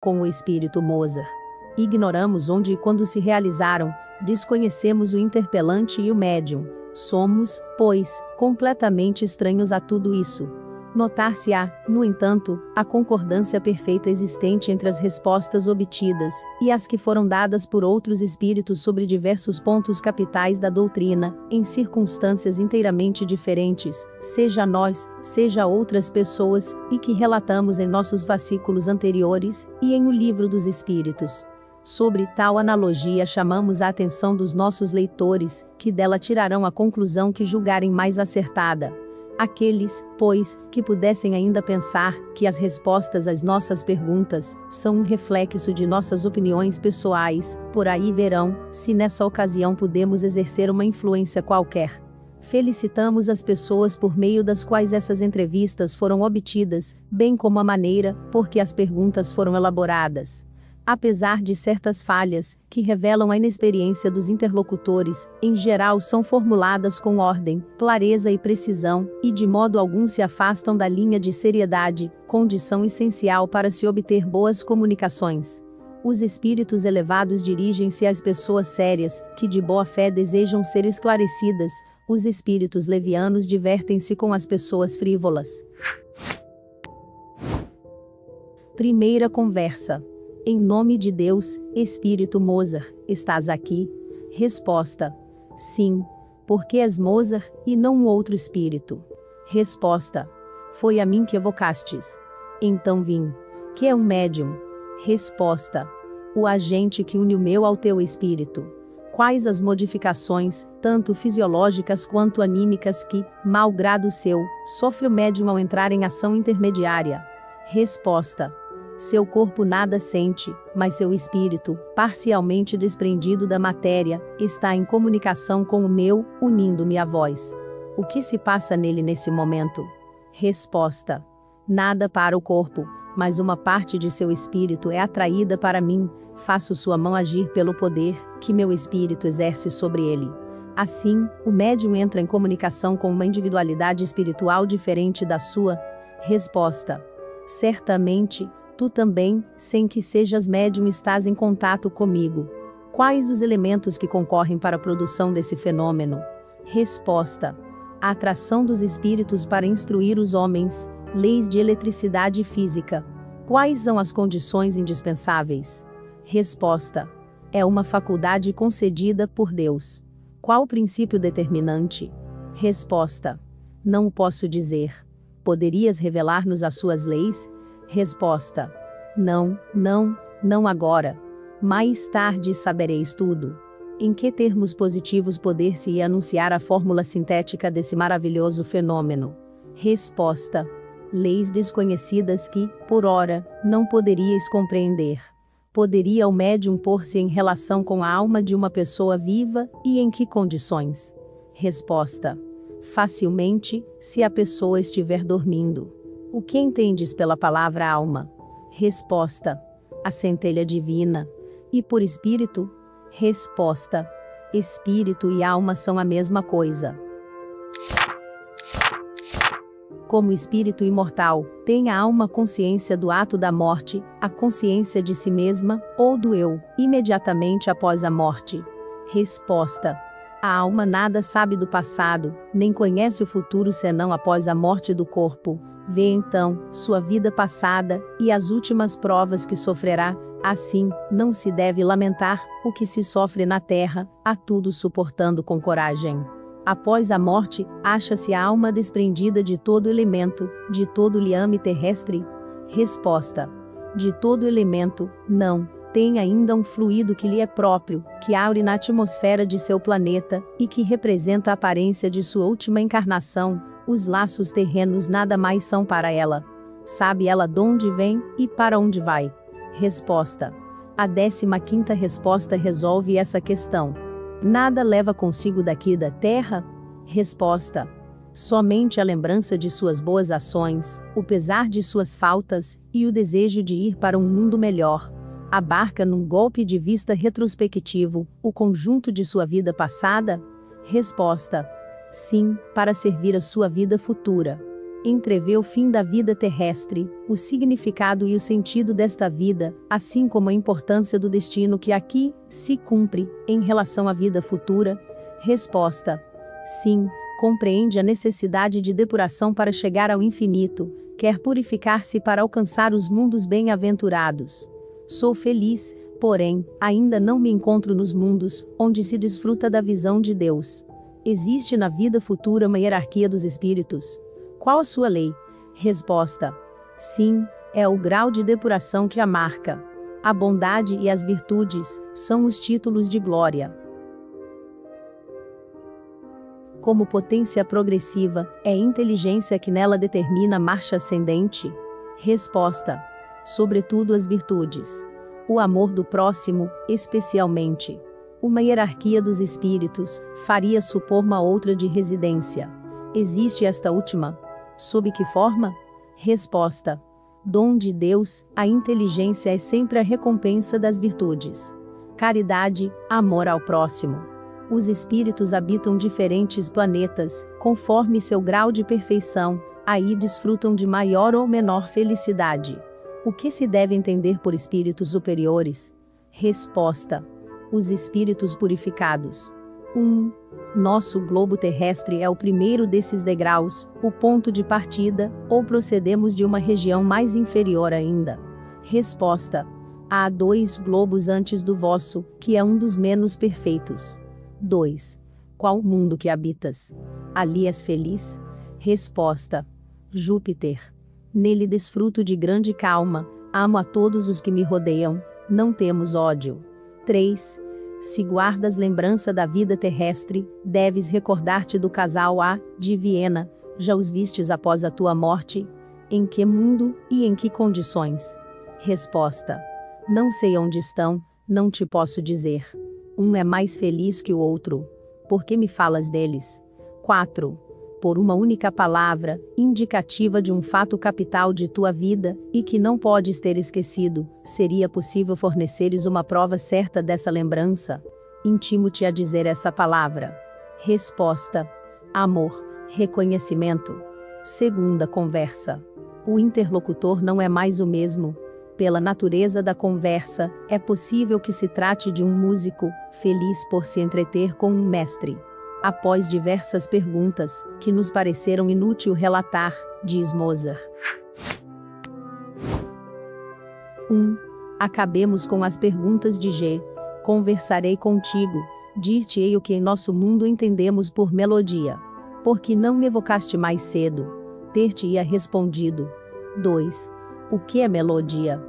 com o espírito Mozart. Ignoramos onde e quando se realizaram, desconhecemos o interpelante e o médium. Somos, pois, completamente estranhos a tudo isso. Notar-se-á, no entanto, a concordância perfeita existente entre as respostas obtidas e as que foram dadas por outros espíritos sobre diversos pontos capitais da doutrina, em circunstâncias inteiramente diferentes, seja nós, seja outras pessoas, e que relatamos em nossos fascículos anteriores e em O Livro dos Espíritos. Sobre tal analogia chamamos a atenção dos nossos leitores, que dela tirarão a conclusão que julgarem mais acertada. Aqueles, pois, que pudessem ainda pensar que as respostas às nossas perguntas são um reflexo de nossas opiniões pessoais, por aí verão, se nessa ocasião podemos exercer uma influência qualquer. Felicitamos as pessoas por meio das quais essas entrevistas foram obtidas, bem como a maneira por que as perguntas foram elaboradas. Apesar de certas falhas, que revelam a inexperiência dos interlocutores, em geral são formuladas com ordem, clareza e precisão, e de modo algum se afastam da linha de seriedade, condição essencial para se obter boas comunicações. Os espíritos elevados dirigem-se às pessoas sérias, que de boa fé desejam ser esclarecidas. Os espíritos levianos divertem-se com as pessoas frívolas. Primeira conversa. Em nome de Deus, Espírito Mozart, estás aqui? Resposta: sim. Porque és Mozart, e não um outro espírito? Resposta: foi a mim que evocastes. Então vim. Que é um médium? Resposta: o agente que une o meu ao teu espírito. Quais as modificações, tanto fisiológicas quanto anímicas que, malgrado seu, sofre o médium ao entrar em ação intermediária? Resposta: seu corpo nada sente, mas seu espírito, parcialmente desprendido da matéria, está em comunicação com o meu, unindo-me à voz. O que se passa nele nesse momento? Resposta: nada para o corpo, mas uma parte de seu espírito é atraída para mim, faço sua mão agir pelo poder que meu espírito exerce sobre ele. Assim, o médium entra em comunicação com uma individualidade espiritual diferente da sua. Resposta: certamente, tu também, sem que sejas médium, estás em contato comigo. Quais os elementos que concorrem para a produção desse fenômeno? Resposta: a atração dos espíritos para instruir os homens, leis de eletricidade e física. Quais são as condições indispensáveis? Resposta: é uma faculdade concedida por Deus. Qual o princípio determinante? Resposta: não o posso dizer. Poderias revelar-nos as suas leis? Resposta: não agora. Mais tarde sabereis tudo. Em que termos positivos poder-se anunciar a fórmula sintética desse maravilhoso fenômeno? Resposta: leis desconhecidas que, por ora, não poderíeis compreender. Poderia o médium pôr-se em relação com a alma de uma pessoa viva, e em que condições? Resposta: facilmente, se a pessoa estiver dormindo. O que entendes pela palavra alma? Resposta: a centelha divina. E por espírito? Resposta: espírito e alma são a mesma coisa. Como espírito imortal, tem a alma consciência do ato da morte, a consciência de si mesma, ou do eu, imediatamente após a morte? Resposta: a alma nada sabe do passado, nem conhece o futuro senão após a morte do corpo. Vê então sua vida passada e as últimas provas que sofrerá. Assim, não se deve lamentar o que se sofre na terra, a tudo suportando com coragem. Após a morte, acha-se a alma desprendida de todo elemento, de todo liame terrestre? Resposta: de todo elemento, não. Tem ainda um fluido que lhe é próprio, que aure na atmosfera de seu planeta, e que representa a aparência de sua última encarnação. Os laços terrenos nada mais são para ela. Sabe ela de onde vem, e para onde vai? Resposta: a 15ª resposta resolve essa questão. Nada leva consigo daqui da terra? Resposta: somente a lembrança de suas boas ações, o pesar de suas faltas, e o desejo de ir para um mundo melhor. Abarca num golpe de vista retrospectivo, o conjunto de sua vida passada? Resposta: sim, para servir a sua vida futura. entrevê o fim da vida terrestre, o significado e o sentido desta vida, assim como a importância do destino que aqui se cumpre, em relação à vida futura? Resposta: sim, compreende a necessidade de depuração para chegar ao infinito, quer purificar-se para alcançar os mundos bem-aventurados. Sou feliz, porém, ainda não me encontro nos mundos, onde se desfruta da visão de Deus. Existe na vida futura uma hierarquia dos espíritos. Qual a sua lei? Resposta: sim, é o grau de depuração que a marca. A bondade e as virtudes são os títulos de glória. Como potência progressiva, é a inteligência que nela determina a marcha ascendente? Resposta: sobretudo as virtudes. O amor do próximo, especialmente. Uma hierarquia dos espíritos faria supor uma outra de residência. Existe esta última? Sob que forma? Resposta: dom de Deus, a inteligência é sempre a recompensa das virtudes. Caridade, amor ao próximo. Os espíritos habitam diferentes planetas, conforme seu grau de perfeição, aí desfrutam de maior ou menor felicidade. O que se deve entender por espíritos superiores? Resposta: os espíritos purificados. 1. Nosso globo terrestre é o primeiro desses degraus, o ponto de partida, ou procedemos de uma região mais inferior ainda? Resposta: há 2 globos antes do vosso, que é um dos menos perfeitos. 2. Qual mundo que habitas? Ali és feliz? Resposta: Júpiter. Nele desfruto de grande calma, amo a todos os que me rodeiam, não temos ódio. 3. Se guardas lembrança da vida terrestre, deves recordar-te do casal A, de Viena. Já os vistes após a tua morte? Em que mundo, e em que condições? Resposta: não sei onde estão, não te posso dizer. Um é mais feliz que o outro. Por que me falas deles? 4. Por uma única palavra, indicativa de um fato capital de tua vida, e que não podes ter esquecido, seria possível forneceres uma prova certa dessa lembrança? Intimo-te a dizer essa palavra. Resposta: amor, reconhecimento. Segunda conversa. O interlocutor não é mais o mesmo. Pela natureza da conversa, é possível que se trate de um músico, feliz por se entreter com um mestre. Após diversas perguntas, que nos pareceram inútil relatar, diz Mozart. 1. Acabemos com as perguntas de G. Conversarei contigo, dir-te-ei o que em nosso mundo entendemos por melodia. Por que não me evocaste mais cedo? Ter-te-ia respondido. 2. O que é melodia?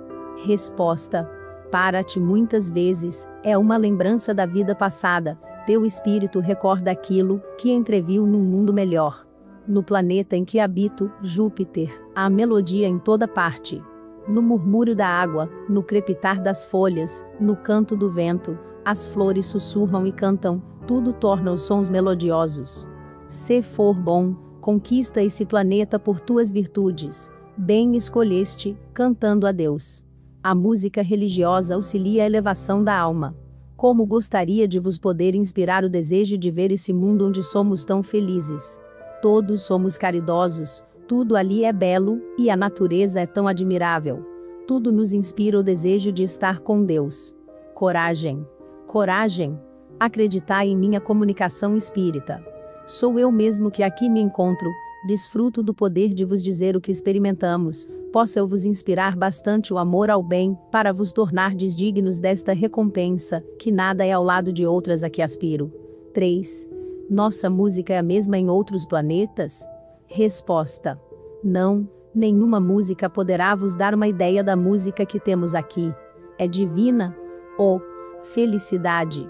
Resposta: para-te muitas vezes, é uma lembrança da vida passada. Teu espírito recorda aquilo que entreviu num mundo melhor. No planeta em que habito, Júpiter, há melodia em toda parte. No murmúrio da água, no crepitar das folhas, no canto do vento, as flores sussurram e cantam, tudo torna os sons melodiosos. Se for bom, conquista esse planeta por tuas virtudes. Bem escolheste, cantando a Deus. A música religiosa auxilia a elevação da alma. Como gostaria de vos poder inspirar o desejo de ver esse mundo onde somos tão felizes. Todos somos caridosos, tudo ali é belo, e a natureza é tão admirável. Tudo nos inspira o desejo de estar com Deus. Coragem. Coragem. Acreditai em minha comunicação espírita. Sou eu mesmo que aqui me encontro, desfruto do poder de vos dizer o que experimentamos, possa eu vos inspirar bastante o amor ao bem, para vos tornardes dignos desta recompensa, que nada é ao lado de outras a que aspiro. 3. Nossa música é a mesma em outros planetas? Resposta: não, nenhuma música poderá vos dar uma ideia da música que temos aqui. É divina? Oh, felicidade!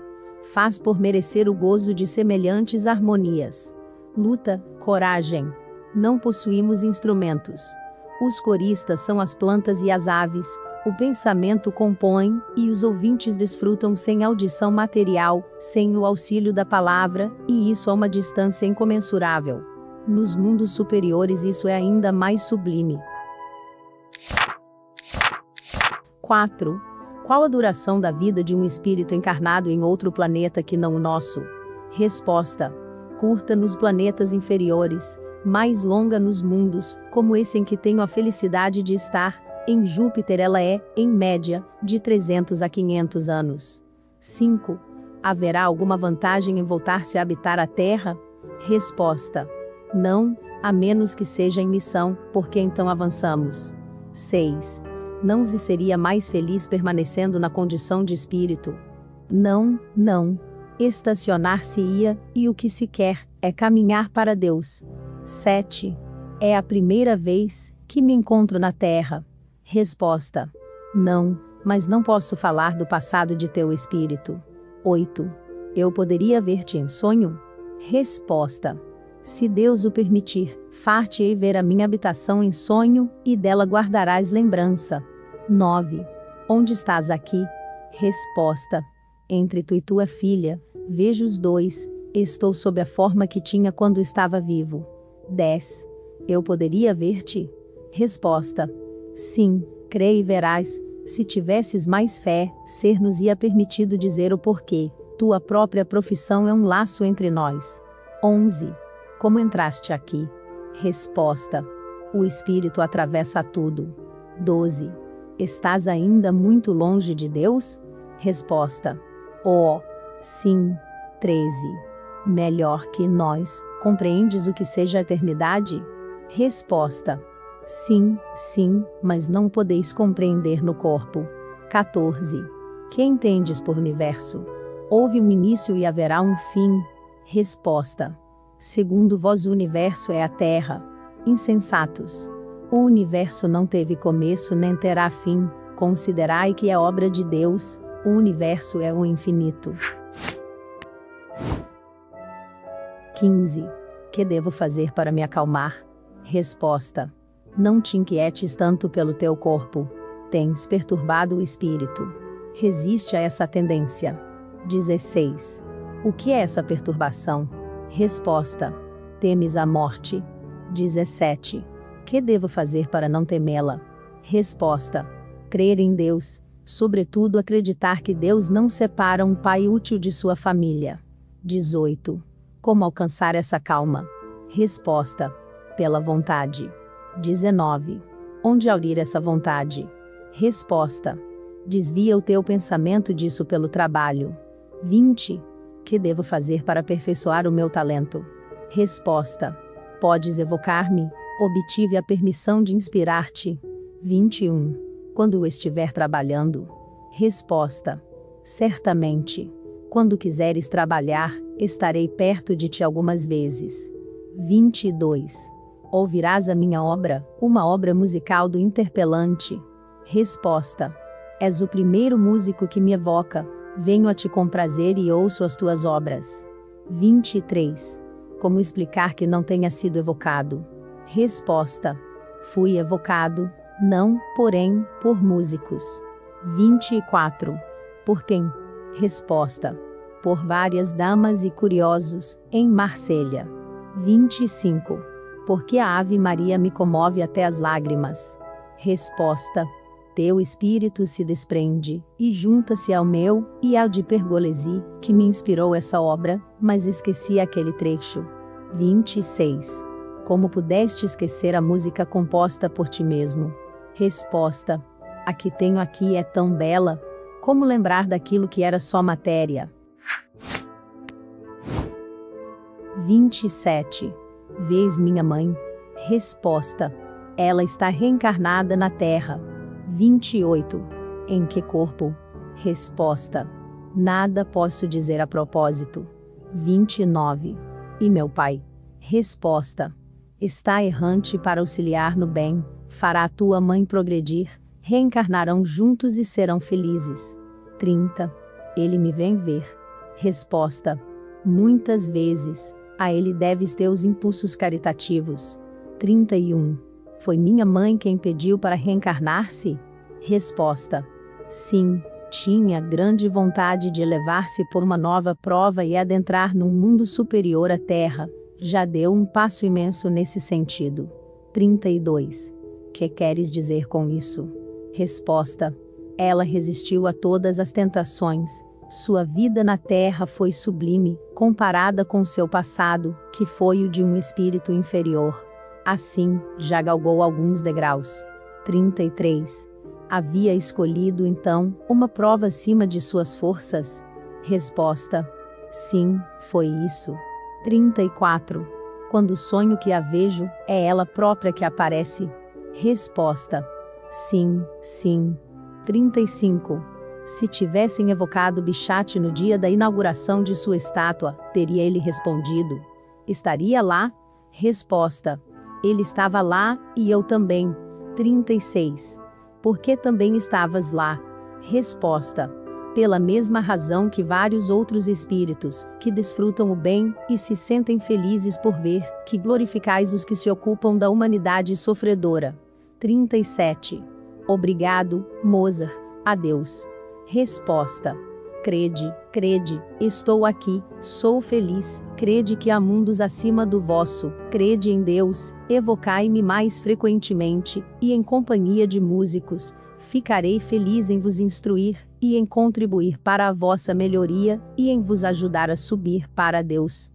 Faz por merecer o gozo de semelhantes harmonias. Luta, coragem. Não possuímos instrumentos. Os coristas são as plantas e as aves, o pensamento compõe, e os ouvintes desfrutam sem audição material, sem o auxílio da palavra, e isso a uma distância incomensurável. Nos mundos superiores isso é ainda mais sublime. 4. Qual a duração da vida de um espírito encarnado em outro planeta que não o nosso? Resposta: curta nos planetas inferiores, mais longa nos mundos, como esse em que tenho a felicidade de estar. Em Júpiter ela é, em média, de 300 a 500 anos. 5. Haverá alguma vantagem em voltar-se a habitar a Terra? Resposta: não, a menos que seja em missão, porque então avançamos. 6. Não se seria mais feliz permanecendo na condição de espírito? Não, não. Estacionar-se-ia, e o que se quer é caminhar para Deus. 7. É a primeira vez que me encontro na Terra. Resposta: não, mas não posso falar do passado de teu espírito. 8. Eu poderia ver-te em sonho? Resposta: se Deus o permitir, far-te-ei ver a minha habitação em sonho, e dela guardarás lembrança. 9. Onde estás aqui? Resposta: entre tu e tua filha, vejo os dois, estou sob a forma que tinha quando estava vivo. 10. Eu poderia ver-te? Resposta: sim, crê e verás. Se tivesses mais fé, ser-nos-ia permitido dizer o porquê. Tua própria profissão é um laço entre nós. 11. Como entraste aqui? Resposta: o Espírito atravessa tudo. 12. Estás ainda muito longe de Deus? Resposta: oh, sim. 13. Melhor que nós, compreendes o que seja a eternidade? Resposta: sim, sim, mas não podeis compreender no corpo. 14. Que entendes por universo? Houve um início e haverá um fim. Resposta: segundo vós o universo é a Terra. Insensatos! O universo não teve começo nem terá fim, considerai que é obra de Deus, o universo é o infinito. 15. Que devo fazer para me acalmar? Resposta: não te inquietes tanto pelo teu corpo. Tens perturbado o espírito. Resiste a essa tendência. 16. O que é essa perturbação? Resposta: temes a morte. 17. Que devo fazer para não temê-la? Resposta: crer em Deus, sobretudo acreditar que Deus não separa um pai útil de sua família. 18. Como alcançar essa calma? Resposta: pela vontade. 19. Onde aurir essa vontade? Resposta: desvia o teu pensamento disso pelo trabalho. 20. Que devo fazer para aperfeiçoar o meu talento? Resposta: podes evocar-me, obtive a permissão de inspirar-te. 21. Quando eu estiver trabalhando? Resposta: certamente. Quando quiseres trabalhar, estarei perto de ti algumas vezes. 22. Ouvirás a minha obra, uma obra musical do interpelante? Resposta: és o primeiro músico que me evoca, venho a te comprazer e ouço as tuas obras. 23. Como explicar que não tenha sido evocado? Resposta: fui evocado, não, porém, por músicos. 24. Por quem? Resposta: por várias damas e curiosos, em Marselha. 25. Porque a Ave Maria me comove até as lágrimas? Resposta: teu espírito se desprende, e junta-se ao meu, e ao de Pergolesi, que me inspirou essa obra, mas esqueci aquele trecho. 26. Como pudeste esquecer a música composta por ti mesmo? Resposta: a que tenho aqui é tão bela, como lembrar daquilo que era só matéria? 27. Vês minha mãe? Resposta: ela está reencarnada na Terra. 28. Em que corpo? Resposta: nada posso dizer a propósito. 29. E meu pai? Resposta: está errante para auxiliar no bem, fará a tua mãe progredir, reencarnarão juntos e serão felizes. 30. Ele me vem ver. Resposta: muitas vezes, a ele deves teus impulsos caritativos. 31. Foi minha mãe quem pediu para reencarnar-se? Resposta: sim, tinha grande vontade de elevar-se por uma nova prova e adentrar num mundo superior à Terra. Já deu um passo imenso nesse sentido. 32. Que queres dizer com isso? Resposta: ela resistiu a todas as tentações, Sua vida na terra foi sublime, comparada com seu passado, que foi o de um espírito inferior. Assim, já galgou alguns degraus. 33. Havia escolhido então uma prova acima de suas forças? Resposta: sim, foi isso. 34. Quando sonho que a vejo, é ela própria que aparece? Resposta: sim, sim. 35. Se tivessem evocado Bichat no dia da inauguração de sua estátua, teria ele respondido? Estaria lá? Resposta: ele estava lá, e eu também. 36. Por que também estavas lá? Resposta: pela mesma razão que vários outros espíritos, que desfrutam o bem, e se sentem felizes por ver, que glorificais os que se ocupam da humanidade sofredora. 37. Obrigado, Mozart, a Deus. Resposta: crede, crede, estou aqui, sou feliz, crede que há mundos acima do vosso, crede em Deus, evocai-me mais frequentemente, e em companhia de músicos, ficarei feliz em vos instruir, e em contribuir para a vossa melhoria, e em vos ajudar a subir para Deus.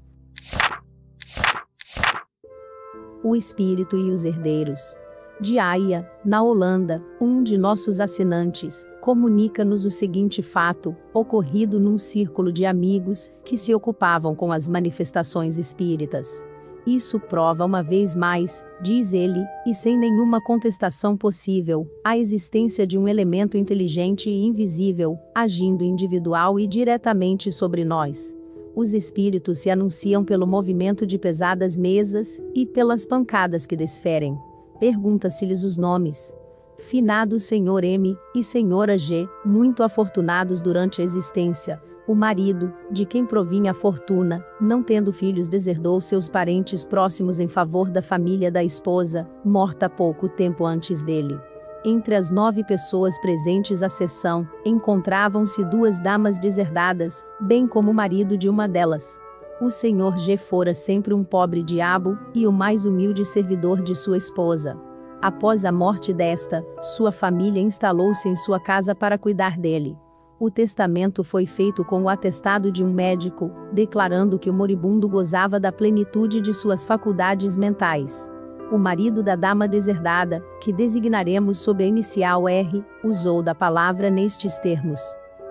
O Espírito e os Herdeiros. De Haia, na Holanda, um de nossos assinantes comunica-nos o seguinte fato, ocorrido num círculo de amigos que se ocupavam com as manifestações espíritas. Isso prova uma vez mais, diz ele, e sem nenhuma contestação possível, a existência de um elemento inteligente e invisível, agindo individual e diretamente sobre nós. Os espíritos se anunciam pelo movimento de pesadas mesas, e pelas pancadas que desferem. Pergunta-se-lhes os nomes. Finado Sr. M. e Sra. G., muito afortunados durante a existência, o marido, de quem provinha a fortuna, não tendo filhos, deserdou seus parentes próximos em favor da família da esposa, morta pouco tempo antes dele. Entre as 9 pessoas presentes à sessão, encontravam-se 2 damas deserdadas, bem como o marido de uma delas. O Sr. G. fora sempre um pobre diabo, e o mais humilde servidor de sua esposa. Após a morte desta, sua família instalou-se em sua casa para cuidar dele. O testamento foi feito com o atestado de um médico, declarando que o moribundo gozava da plenitude de suas faculdades mentais. O marido da dama deserdada, que designaremos sob a inicial R, usou da palavra nestes termos: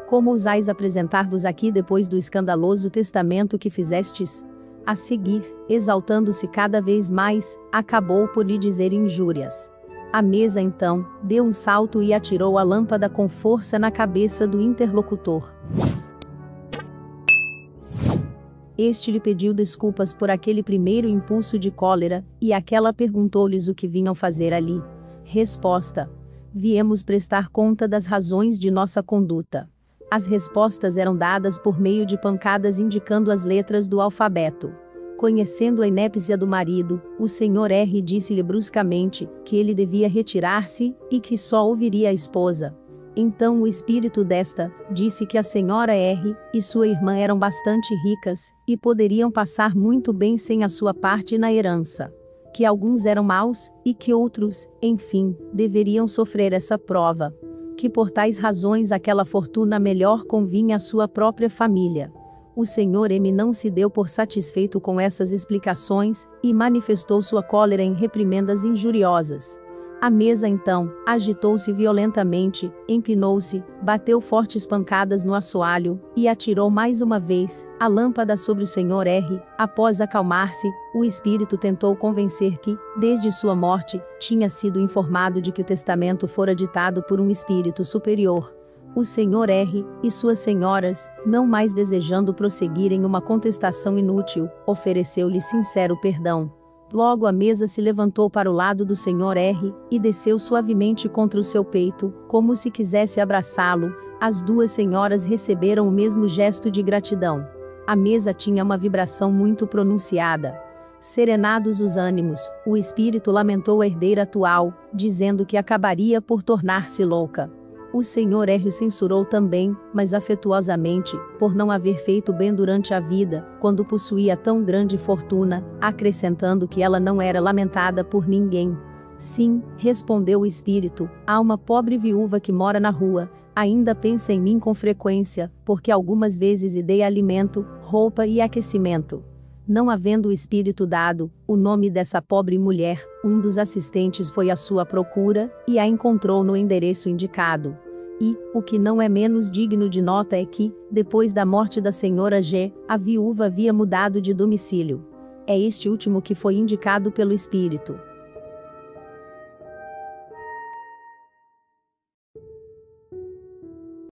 como ousais apresentar-vos aqui depois do escandaloso testamento que fizestes? A seguir, exaltando-se cada vez mais, acabou por lhe dizer injúrias. A mesa então, deu um salto e atirou a lâmpada com força na cabeça do interlocutor. Este lhe pediu desculpas por aquele primeiro impulso de cólera, e aquela perguntou-lhes o que vinham fazer ali. Resposta: viemos prestar conta das razões de nossa conduta. As respostas eram dadas por meio de pancadas indicando as letras do alfabeto. Conhecendo a inépcia do marido, o Sr. R. disse-lhe bruscamente que ele devia retirar-se, e que só ouviria a esposa. Então o espírito desta disse que a Sra. R. e sua irmã eram bastante ricas, e poderiam passar muito bem sem a sua parte na herança. Que alguns eram maus, e que outros, enfim, deveriam sofrer essa prova. Que por tais razões aquela fortuna melhor convinha à sua própria família. O Sr. M. não se deu por satisfeito com essas explicações, e manifestou sua cólera em reprimendas injuriosas. A mesa então, agitou-se violentamente, empinou-se, bateu fortes pancadas no assoalho, e atirou mais uma vez a lâmpada sobre o Sr. R. Após acalmar-se, o espírito tentou convencer que, desde sua morte, tinha sido informado de que o testamento fora ditado por um espírito superior. O Sr. R. e suas senhoras, não mais desejando prosseguir em uma contestação inútil, ofereceu-lhe sincero perdão. Logo a mesa se levantou para o lado do Sr. R. e desceu suavemente contra o seu peito, como se quisesse abraçá-lo. As 2 senhoras receberam o mesmo gesto de gratidão. A mesa tinha uma vibração muito pronunciada. Serenados os ânimos, o espírito lamentou a herdeira atual, dizendo que acabaria por tornar-se louca. O Sr. R. o censurou também, mas afetuosamente, por não haver feito bem durante a vida, quando possuía tão grande fortuna, acrescentando que ela não era lamentada por ninguém. Sim, respondeu o espírito, há uma pobre viúva que mora na rua, Ainda pensa em mim com frequência, porque algumas vezes lhe dei alimento, roupa e aquecimento. Não havendo o espírito dado o nome dessa pobre mulher, um dos assistentes foi à sua procura, e a encontrou no endereço indicado. E, o que não é menos digno de nota é que, depois da morte da senhora G, a viúva havia mudado de domicílio. É este último que foi indicado pelo espírito.